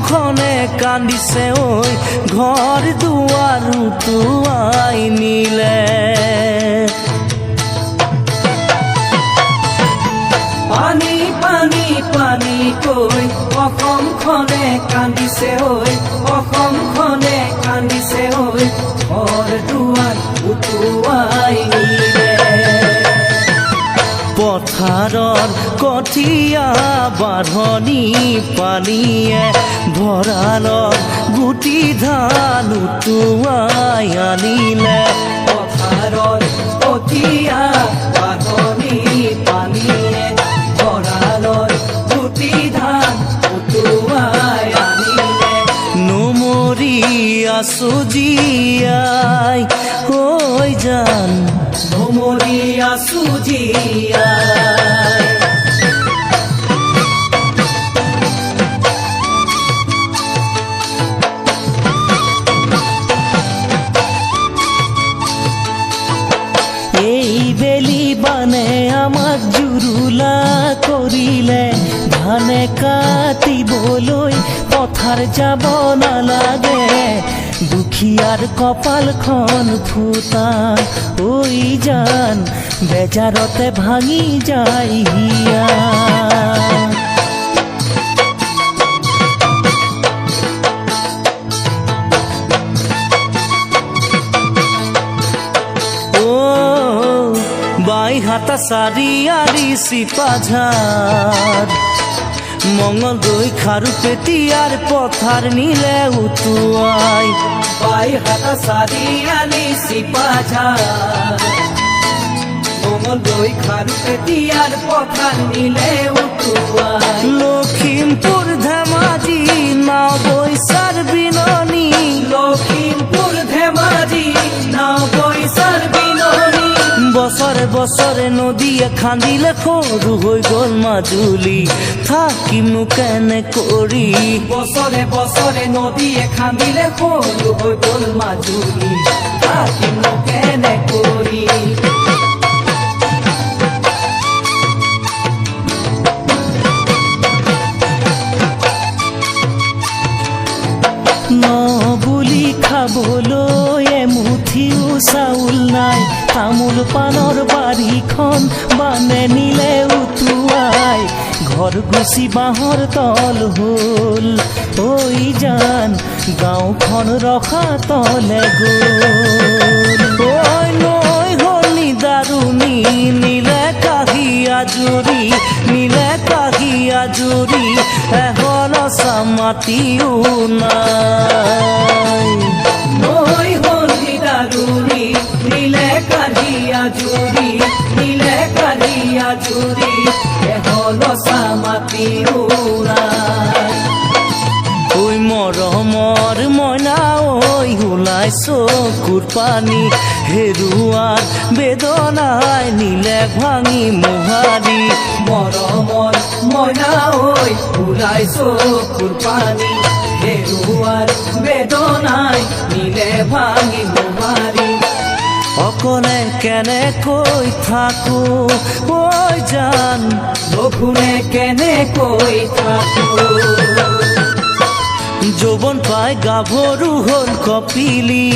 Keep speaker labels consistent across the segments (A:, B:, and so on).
A: অসমখনে কান্দিছে ঐ ঘৰ দুৱাৰ উটুৱাই নিলে পানী পানী পানী কৈ অসমখনে কান্দিছে ঐ অসমখনে কান্দিছে ঐ ঘৰ দুৱাৰ উটুৱাই নিলে পথাৰৰ কঠীয়া বাঢ়নি পানীয়ে ভঁৰালৰ গুটি ধান উটুৱাই আনিলে পথাৰৰ কঠীয়া বাঢ়নি পানীয়ে ভঁৰালৰ গুটি ধান উটুৱাই আনিলে নমৰি আছো জীয়াই হৈ জান নমৰি আছো জীয়াই এই বেলি বানে আমাক জুৰুলা কৰিলে ধানে কাটিবলৈ পথাৰ যাব নালাগে দুখীয়াৰ কপালখন ফুটা ঐ জান বেজাৰতে ভাঙি যায় হিয়া বাইহাটা চাৰিআলি চিপাঝাৰ মঙলদৈ খাৰুপেটীয়াৰ পথাৰ নিলে উটুৱাই বাইহাটা চাৰিআলি চিপাঝাৰ মঙলদৈ খাৰুপেটীয়াৰ পথাৰ নিলে উটুৱাই লখিমপুৰ ধেমাজি নাওবৈচাৰ বিননি লখিমপুৰ ধেমাজি নাওবৈচাৰ বিননি বছৰে বছৰে নদীয়ে খান্দিলে সৰু হৈ গ'ল মাজুলী থাকিমনো কেনে কৰি বছৰে বছৰে নদীয়ে খান্দিলে সৰু হৈ গ'ল মাজুলী থাকিমনো কেনে কৰি ন বুলি খাবলৈ এমুঠিও চাউল নাই তামোল পাণৰ বাৰীখন বানে নিলে উটুৱাই ঘৰ গুচি বাঁহৰ তল হ'ল ঐ জান গাঁওখন ৰখা তলে গ'ল ঐ নৈ হ'ল নিদাৰুণী নিলে কাহি আজুৰি নিলে কাহি আজুৰি এখন মাটিও নাই নৈ হ'ল নিদাৰুণী নিলে কাহি আজুৰি নিলে কাহি আজুৰি এখন মাটিও নাই ঐ মৰমৰ মইনা ঐ ওলাই চকুৰ পানী হেৰুৱাৰ বেদনাই নিলে ভাঙি মোহাৰি মৰমৰ মইনা ঐ ওলাই চকুৰ পানী হেৰুৱাৰ বেদনাই নিলে ভাঙি মোহাৰি অকলে কেনেকৈ থাকো ঐ জান লঘুনে কেনেকৈ থাকো যৌৱন পাই গাভৰু হ'ল কপিলি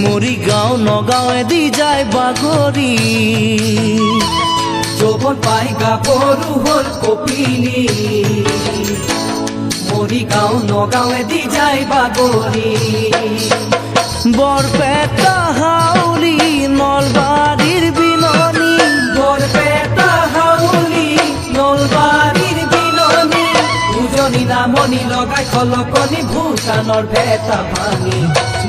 A: মৰিগাঁও নগাঁৱেদি যায় বাগৰি যৌৱন পাই গাভৰু হ'ল কপিলি মৰিগাঁও নগাঁৱেদি যায় বাগৰি বৰপেটা হাউলি নলবাৰীৰ বিননি বৰপেটা হাউলি নলবাৰীৰ বিননি উজনি নামনি লগাই খলকনি ভূটানৰ ভেটা ভাঙি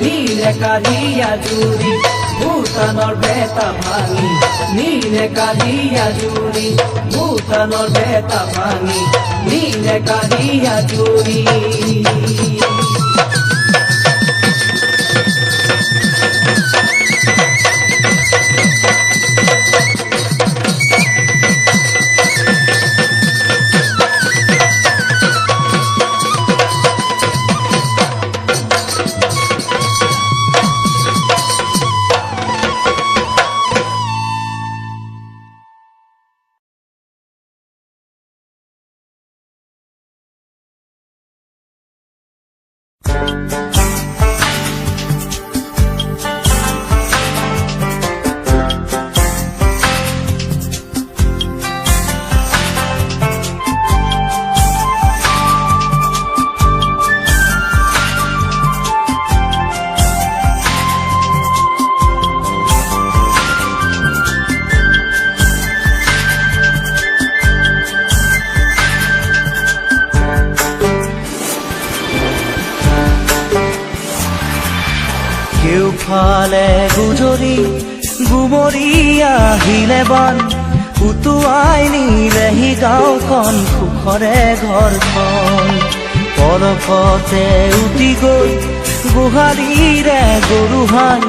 A: নীলে কালি আজুৰি ভূটানৰ ভেটা ভাঙি নীলে কালি আজুৰি ভূটানৰ ভেটা ভাঙি নীলে কালি আজুৰি কেউফালে গুজৰি গুমৰি আহিলে বান উটুৱাই নিলেহি গাঁওখন সুখৰে ঘৰখন পলকতে উটি গৈ গোহালিৰে গৰুহাল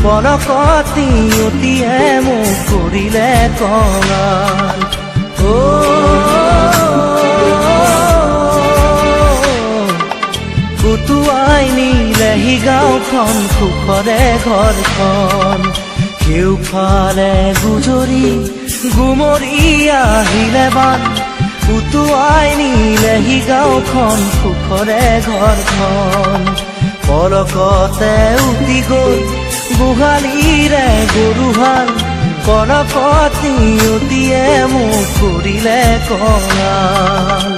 A: পলকতি অতিয়ে মোক কৰিলে কঙাল উটুৱাই নিলেহি গাঁওখন সুখৰে ঘৰখন কেউফালে গুজৰি গুমৰি আহিলে বান উটুৱাই নিলেহি গাঁওখন সুখৰে ঘৰখন পলকতে উটি গৈ গোহালিৰে গৰুহাল পলকতি অতিয়ে মোক কৰিলে কঙাল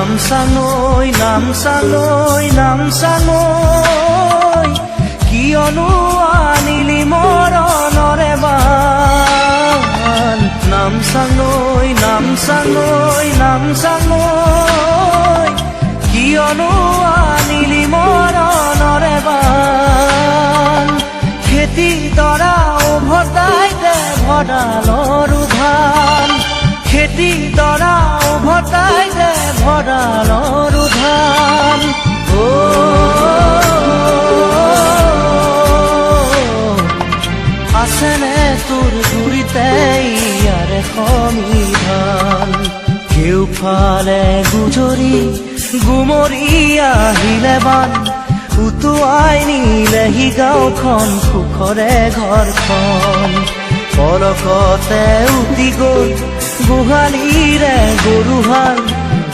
A: নামচাঙৈ নামচাঙৈ নামচাঙৈ কিয়নো আনিলি মৰণৰে বান নামচাঙৈ নামচাঙৈ নামচাঙৈ কিয়নো আনিলি মৰণৰে বান খেতি দৰা উভতাই দে ভঁৰালৰ ধান খেতি দৰা উভতাই দে ভঁৰালৰ ধান আছেনে তোৰ গুৰিতে ইয়াৰে সমিধান কেউফালে গুজৰি গুমৰি আহিলে বান উটুৱাই নিলেহি গাঁওখন সুখৰে ঘৰখন পলকতে উটি গৈ গোহালিৰে গৰুহাল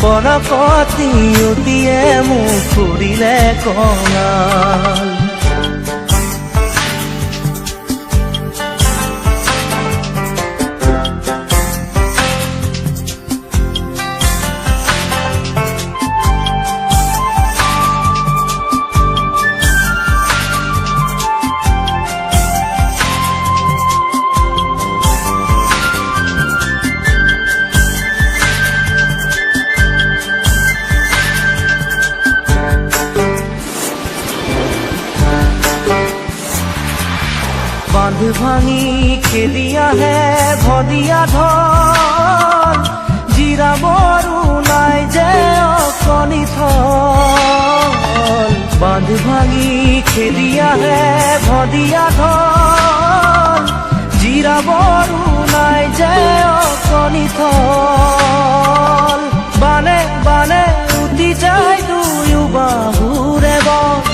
A: পলকতি অতিয়ে মোক কৰিলে কঙাল বান্ধ ভাঙি খেলি আহে ভদিয়া ঢল জিৰাবৰো নাই যে অকণি থল বান্ধ ভাঙি খেলি আহে ভদিয়া ঢল জিৰাবৰো নাই যে অকণি থল বানে বানে উঠি যায় দুয়ো বাহুৰে বল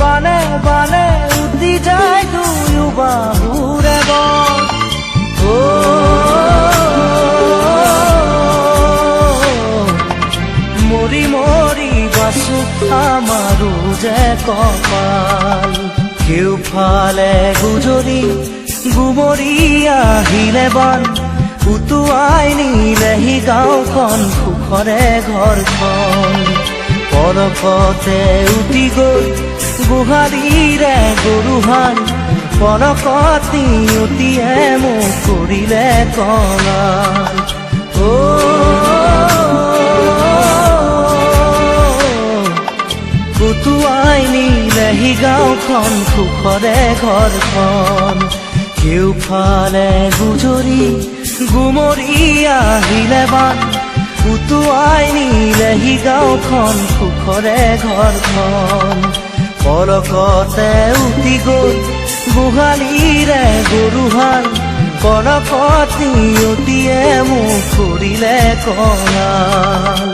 A: বানে বানে উঠি যায় দুয়ো বাহুৰে বল মৰি মৰি বাচো আমাৰো যে কপাল কেউফালে গুজৰি গুমৰি আহিলে বান উটুৱাই নিলেহি গাঁওখন সুখৰে ঘৰখন পলকতে উটি গৈ গোহালিৰে গৰুহাল পলকতি অতিয়ে মোক কৰিলে কঙাল উটুৱাই নিলেহি গাঁওখন সুখৰে ঘৰখন কেউফালে গুজৰি গুমৰি আহিলে বান উটুৱাই নিলেহি গাঁওখন সুখৰে ঘৰখন পলকতে উটি গৈ গোহালিৰে গৰুহাল পলকতি অতিয়ে মোক কৰিলে কঙাল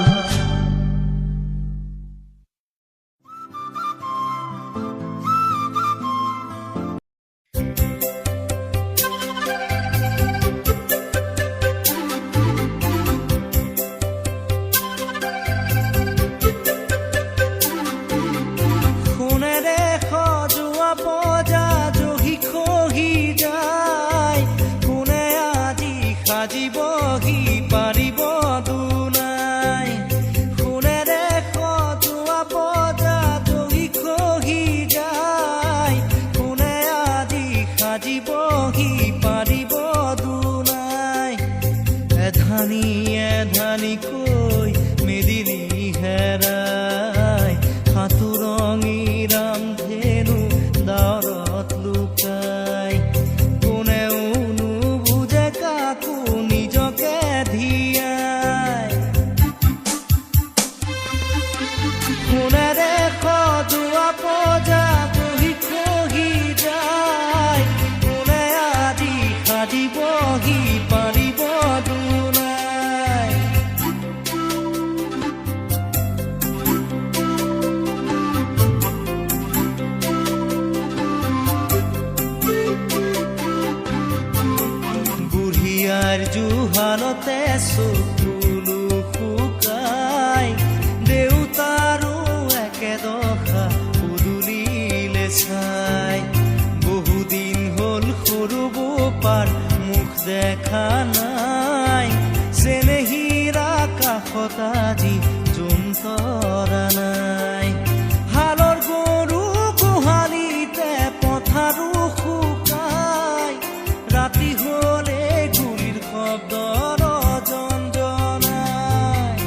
A: জুহালতে চকুলো শুকাই দেউতাৰো একেদশা পদূলিলে চাই বহুদিন হ'ল সৰু বোপাৰ মুখ দেখা নাই চেনেহীৰা কাষত আজি জোনতৰা নাই হালৰ গৰু গোহালিতে পথাৰো শুকাই ৰাতি হ'লে গুলিৰ শব্দৰ জঞ্জনাই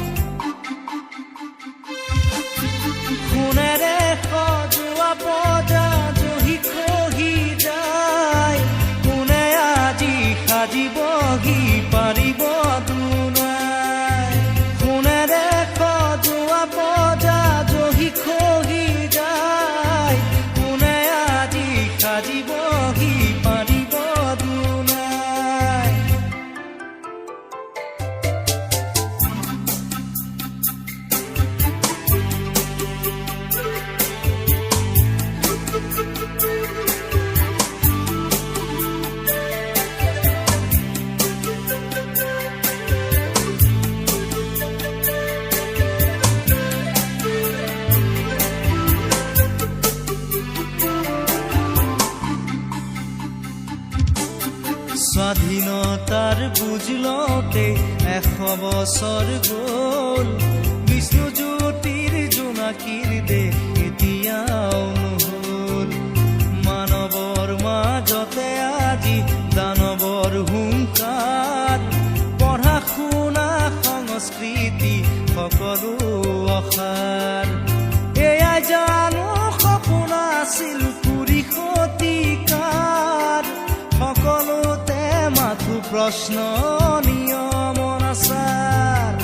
A: সোণেৰে সজোৱা বজা জহি খহি যায় কোনে আজি সাজিবহি পাৰিব দুনাই সোণেৰে সজোৱা বজা জহি খহি যায় কোনে আজি সাজিবহি পাৰিব দুনাই স্বাধীনতাৰ বুজ লওঁতে 100 বছৰ গ'ল বিষ্ণুজ্যোতিৰ জোনাকীৰ দেশ এতিয়াও নহ'ল মানৱৰ মাজতে আজি দানৱৰ হুংকাৰ পঢ়া শুনা সংস্কৃতি সকলো অসাৰ এয়াই জানো সপোন আছিল কুৰি শতিকাৰ সকলোতে মাথো প্ৰশ্ন নিয়ম আচাৰ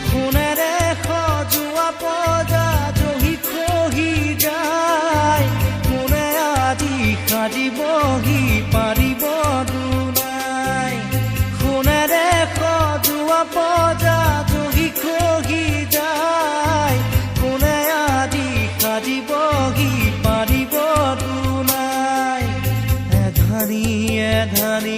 A: সোণেৰে সজোৱা বজা জহি খহি যায় কোনে আজি সাজিবহি পাৰিব দুনাই সোণেৰে সজোৱা বজা জহি খহি যায় কোনে আজি সাজিবহি পাৰিব দুনাই এধানি এধানি